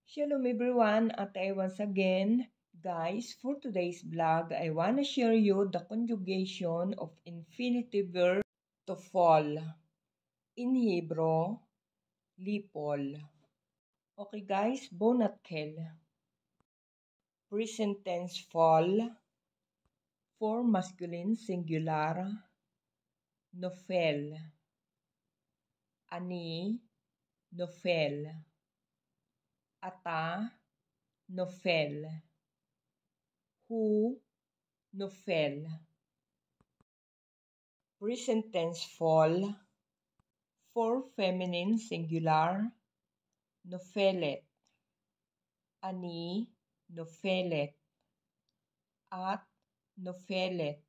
Shalom everyone, at once again, guys, for today's vlog, I wanna share you the conjugation of infinitive verb to fall. In Hebrew, lipol. Okay guys, bonatkel. Present tense fall. For masculine singular, nofel. Ani, nofel. Ata, nofel. Hu, nofel. Present tense fall. For feminine singular, nofelet. Ani, nofelet. At, nofelet.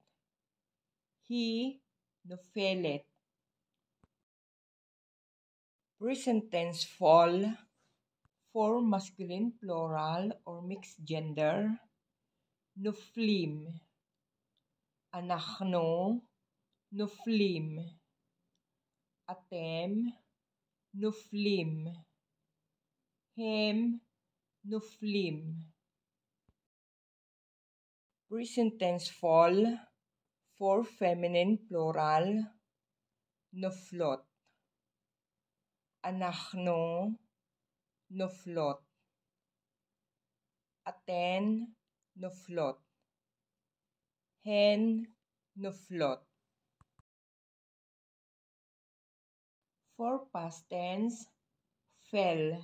He, nofelet. Present tense fall. For masculine plural or mixed gender, nuflim. Anachno, nuflim. Atem, nuflim. Hem, nuflim. Present tense fall. For feminine plural, noflot. Anachno, noflot. Aten, noflot. Hen, noflot. For past tense, fell.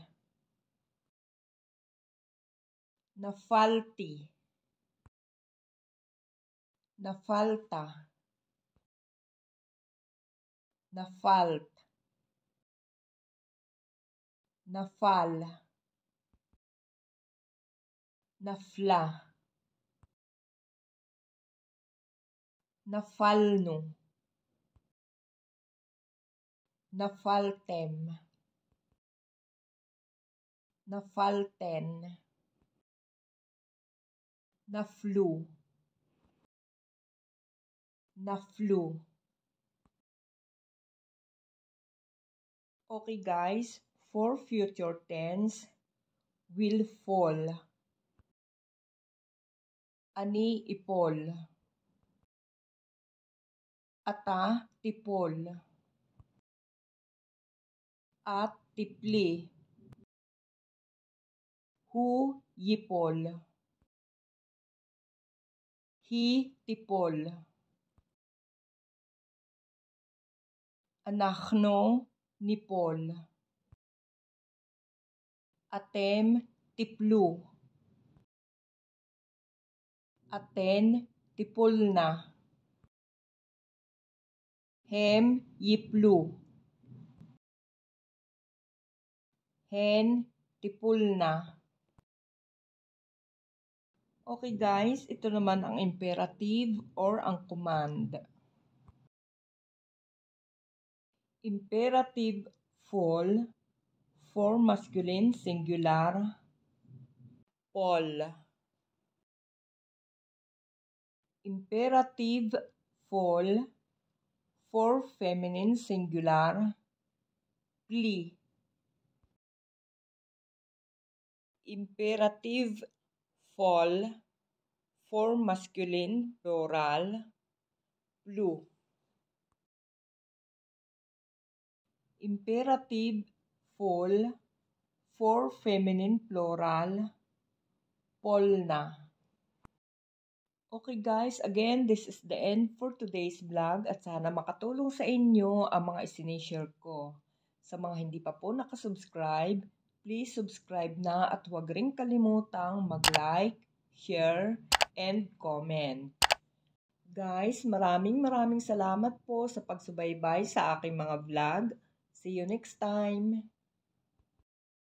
Nafalti. Nafalta. Nafalt. Nafal. Nafla. Nafalno. Nafaltem. Nafalten. Naflu. Naflu. Okay guys, for future tense, will fall. Ani ipol. Ata tipol. At tipli. Hu yipol. Hi tipol. Anachno nipol. Atem tiplu. Aten tipulna. Hem yiplu. Hen tipulna. Okay guys, ito naman ang imperative or ang command. Imperative fall. For masculine singular, pol. Imperative fall. For feminine singular, pli. Imperative fall. For masculine plural, plu. Imperative fall. For feminine plural, polna. Okay guys, again, this is the end for today's vlog at sana makatulong sa inyo ang mga isinishare ko. Sa mga hindi pa po nakasubscribe, please subscribe na at huwag ring kalimutang mag-like, share, and comment. Guys, maraming salamat po sa pagsubaybay sa aking mga vlog. See you next time!